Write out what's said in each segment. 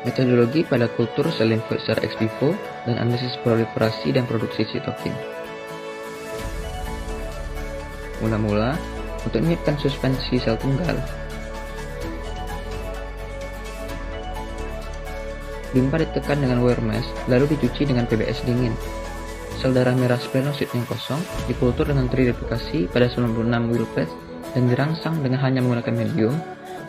Metodologi pada kultur sel limfoid secara ex vivo dan analisis proliferasi dan produksi sitokin. Mula-mula, untuk menyiapkan suspensi sel tunggal, limpa ditekan dengan wire mesh, lalu dicuci dengan PBS dingin. Sel darah merah splenosit yang kosong dikultur dengan trireplikasi pada 96 wheel pads dan dirangsang dengan hanya menggunakan medium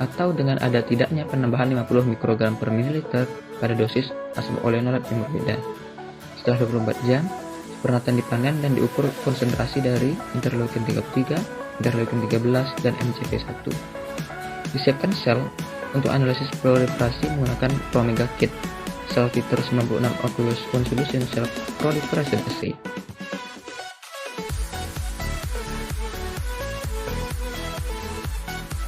atau dengan ada tidaknya penambahan 50 mikrogram per mililiter pada dosis asam oleanolat yang berbeda. Setelah 24 jam, spermatan dipanen dan diukur konsentrasi dari interleukin 33, interleukin 13, dan MCP1. Disiapkan sel untuk analisis proliferasi menggunakan Promega Kit, Cell Titer 96 Aqueous One Solution Cell Proliferation Assay.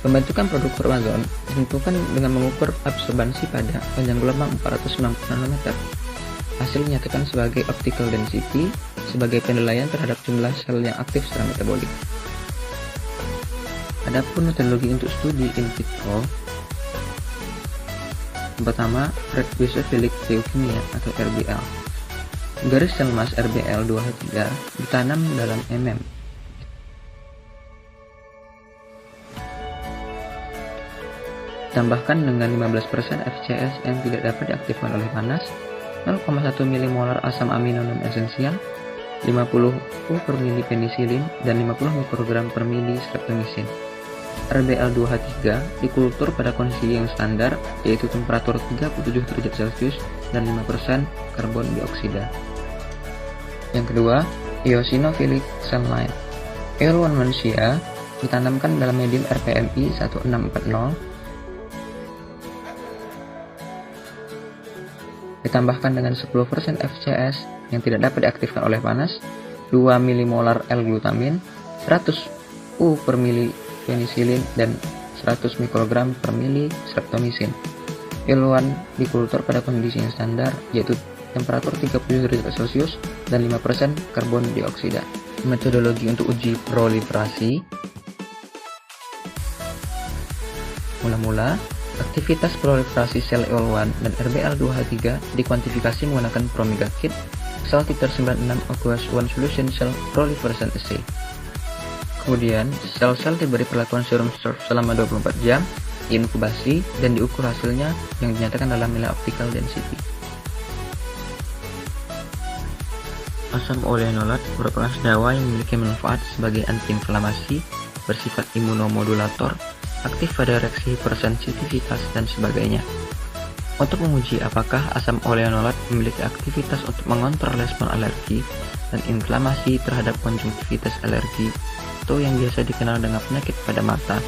Pembentukan produk Formazon ditentukan dengan mengukur absorbansi pada panjang gelombang 490 nanometer. Hasil dinyatakan sebagai optical density sebagai penilaian terhadap jumlah sel yang aktif secara metabolik. Adapun metodologi untuk studi in vitro, yang pertama, red basophilic leukemia atau RBL. Garis sel emas RBL 2H3 ditanam dalam Tambahkan dengan 15% FCS yang tidak dapat diaktifkan oleh panas, 0,1 milimolar asam amino non esensial, 50 U per mili penisilin, dan 50 mikrogram per mili streptomycin. RBL2H3 dikultur pada kondisi yang standar, yaitu temperatur 37 derajat Celcius dan 5% karbon dioksida. Yang kedua, eosinophilic cell line. EOL1 manusia ditanamkan dalam medium RPMI 1640, ditambahkan dengan 10% FCS yang tidak dapat diaktifkan oleh panas, 2 milimolar L-glutamin, 100 U per mili penisilin, dan 100 mikrogram per mili streptomycin. EOL1 dikultur pada kondisi yang standar, yaitu temperatur 30 derajat Celcius dan 5% karbon dioksida. Metodologi untuk uji proliferasi. Mula-mula, aktivitas proliferasi sel EOL1 dan RBL2H3 dikuantifikasi menggunakan Promega Kit, Cell Titer 96 Aqueous One Solution Cell Proliferation Assay. Kemudian, sel-sel diberi perlakuan serum serve selama 24 jam, diinkubasi, dan diukur hasilnya yang dinyatakan dalam nilai optical density. Asam oleanolat merupakan senyawa yang memiliki manfaat sebagai antiinflamasi, bersifat imunomodulator, aktif pada reaksi hipersensitivitas, dan sebagainya. Untuk menguji apakah asam oleanolat memiliki aktivitas untuk mengontrol respon alergi dan inflamasi terhadap konjungtivitis alergi, atau yang biasa dikenal dengan penyakit pada mata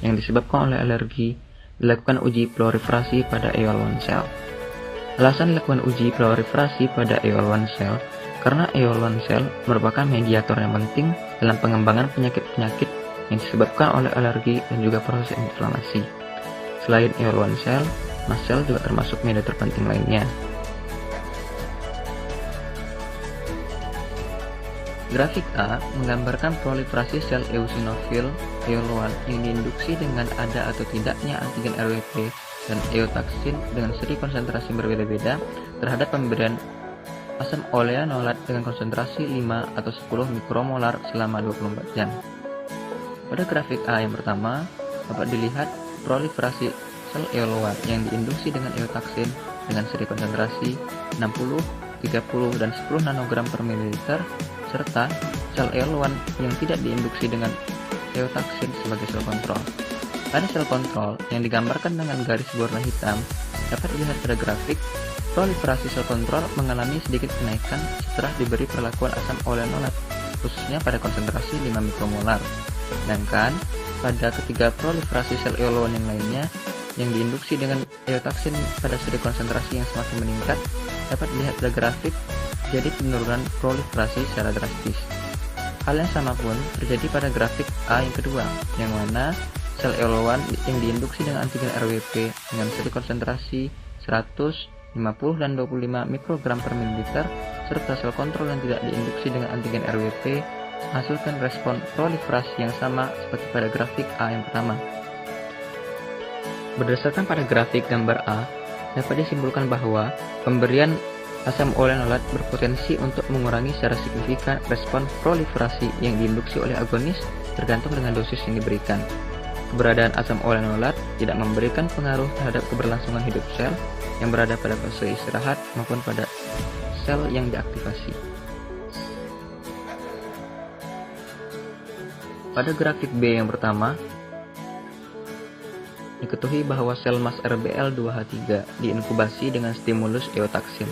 yang disebabkan oleh alergi, dilakukan uji proliferasi pada EOL1 cell. Alasan dilakukan uji proliferasi pada EOL1 cell karena EOL1 cell merupakan mediator yang penting dalam pengembangan penyakit-penyakit yang disebabkan oleh alergi dan juga proses inflamasi. Selain EOL1 cell, mast cell juga termasuk mediator penting lainnya. Grafik A menggambarkan proliferasi sel eosinophil EOL1 yang diinduksi dengan ada atau tidaknya antigen RWP dan eotaksin dengan seri konsentrasi berbeda-beda terhadap pemberian asam oleanolat dengan konsentrasi 5 atau 10 mikromolar selama 24 jam. Pada grafik A yang pertama, dapat dilihat proliferasi sel EOL1 yang diinduksi dengan eotaksin dengan seri konsentrasi 60, 30, dan 10 nanogram per mililiter, serta sel EOL1 yang tidak diinduksi dengan eotaksin sebagai sel kontrol. Pada sel kontrol yang digambarkan dengan garis berwarna hitam, dapat dilihat pada grafik, proliferasi sel kontrol mengalami sedikit kenaikan setelah diberi perlakuan asam oleanolat, khususnya pada konsentrasi 5 mikromolar. Sedangkan pada ketiga proliferasi sel EOL1 yang lainnya yang diinduksi dengan eotaksin pada seri konsentrasi yang semakin meningkat, dapat dilihat pada grafik jadi penurunan proliferasi secara drastis. Hal yang sama pun terjadi pada grafik A yang kedua, yang mana sel EOL1 yang diinduksi dengan antigen RWP dengan seri konsentrasi 100, 50, dan 25 mikrogram per mililiter, serta sel kontrol yang tidak diinduksi dengan antigen RWP menghasilkan respon proliferasi yang sama seperti pada grafik A yang pertama. Berdasarkan pada grafik gambar A, dapat disimpulkan bahwa pemberian asam olenolat berpotensi untuk mengurangi secara signifikan respon proliferasi yang diinduksi oleh agonis tergantung dengan dosis yang diberikan. Keberadaan asam olenolat tidak memberikan pengaruh terhadap keberlangsungan hidup sel yang berada pada fase istirahat maupun pada sel yang diaktifasi. Pada grafik B yang pertama, diketahui bahwa sel mas RBL2H3 diinkubasi dengan stimulus eotaksin.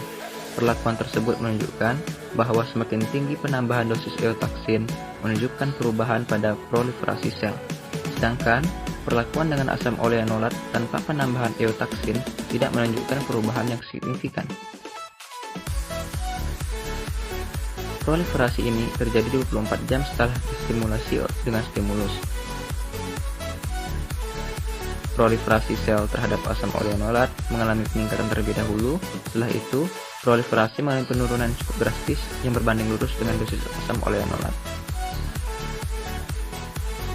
Perlakuan tersebut menunjukkan bahwa semakin tinggi penambahan dosis eotaksin menunjukkan perubahan pada proliferasi sel. Sedangkan perlakuan dengan asam olenolat tanpa penambahan eotaksin tidak menunjukkan perubahan yang signifikan. Proliferasi ini terjadi 24 jam setelah stimulasi dengan stimulus. Proliferasi sel terhadap asam olenolat mengalami peningkatan terlebih dahulu. Setelah itu, proliferasi mengalami penurunan cukup drastis yang berbanding lurus dengan dosis asam olenolat.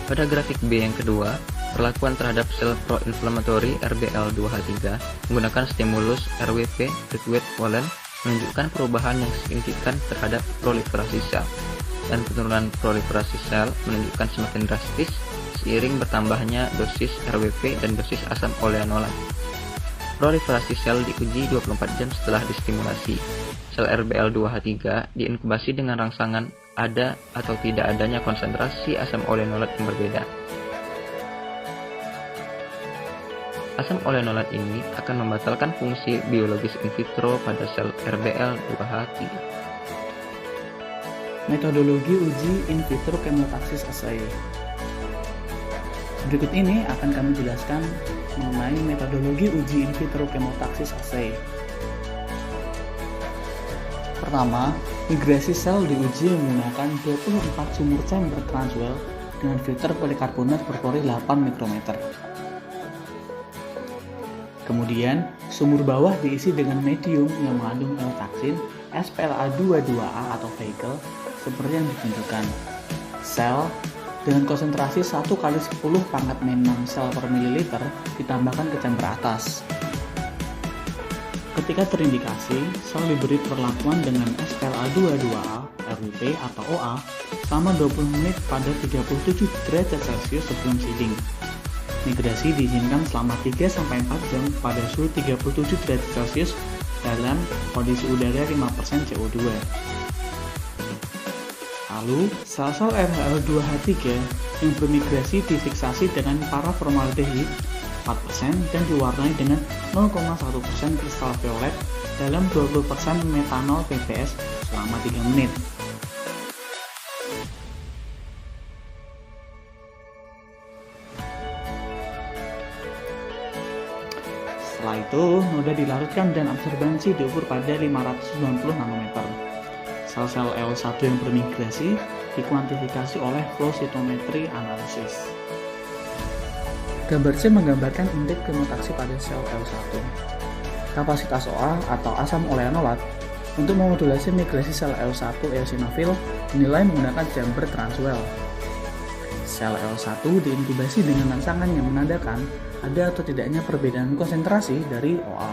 Pada grafik B yang kedua, perlakuan terhadap sel pro-inflammatory RBL2H3 menggunakan stimulus RWP requisite pollen menunjukkan perubahan yang signifikan terhadap proliferasi sel, dan penurunan proliferasi sel menunjukkan semakin drastis seiring bertambahnya dosis RWP dan dosis asam olenolat. Proliferasi sel diuji 24 jam setelah distimulasi. Sel RBL2H3 diinkubasi dengan rangsangan ada atau tidak adanya konsentrasi asam olenolat yang berbeda. Asam olenolat ini akan membatalkan fungsi biologis in vitro pada sel RBL2H3. Metodologi uji in vitro chemotaxis assay. Berikut ini akan kami jelaskan mengenai metodologi uji in vitro chemotaxis assay. Pertama, migrasi sel diuji menggunakan 24 sumur chamber transwell dengan filter polikarbonat berpori 8 mikrometer. Kemudian, sumur bawah diisi dengan medium yang mengandung eotaksin SPLA22A atau vehicle seperti yang ditunjukkan. Sel dengan konsentrasi 1 kali 10 pangkat min 6 sel per mililiter ditambahkan ke chamber atas. Ketika terindikasi, sel diberi perlakuan dengan SPLA22A RWP atau OA selama 20 menit pada 37 derajat Celcius sebelum seeding. Migrasi diizinkan selama 3-4 jam pada suhu 37 derajat Celcius dalam kondisi udara 5% CO2. Lalu, sel-sel RBL2H3 yang bermigrasi difiksasi dengan paraformaldehyde 4% dan diwarnai dengan 0,1% kristal violet dalam 20% metanol PBS selama 3 menit. Setelah itu, noda dilarutkan dan absorbansi diukur pada 590 nanometer. Sel-sel EO1 yang bermigrasi dikuantifikasi oleh flow cytometry analysis. Gambar C menggambarkan indeks chemotaxis pada sel EO1. Kapasitas OA atau asam olenolat untuk memodulasi migrasi sel EO1 eosinofil dinilai menggunakan chamber transwell. Sel EO1 diinkubasi dengan rangsangan yang menandakan ada atau tidaknya perbedaan konsentrasi dari OA.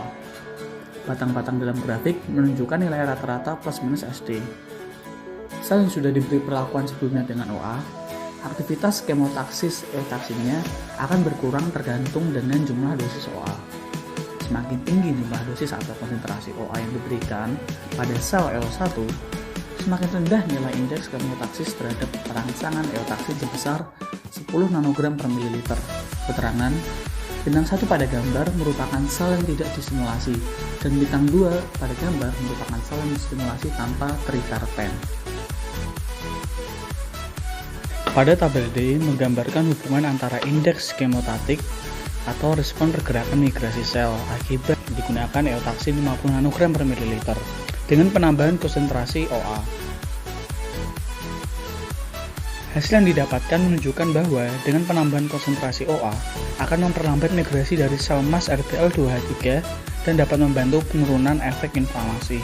Batang-batang dalam grafik menunjukkan nilai rata-rata plus minus SD. Sel yang sudah diberi perlakuan sebelumnya dengan OA, aktivitas chemotaxis eotaksinnya akan berkurang tergantung dengan jumlah dosis OA. Semakin tinggi jumlah dosis atau konsentrasi OA yang diberikan pada sel EO1, semakin rendah nilai indeks chemotaxis terhadap rangsangan eotaksin sebesar 10 nanogram per mililiter. Keterangan, bintang 1 pada gambar merupakan sel yang tidak distimulasi, dan bintang 2 pada gambar merupakan sel yang distimulasi tanpa triterpen. Pada tabel D menggambarkan hubungan antara indeks chemotatic atau respon pergerakan migrasi sel akibat digunakan eotaksin 50 nanogram per mililiter dengan penambahan konsentrasi OA. Hasil yang didapatkan menunjukkan bahwa dengan penambahan konsentrasi OA akan memperlambat migrasi dari sel mas RBL2H3 dan dapat membantu penurunan efek inflamasi.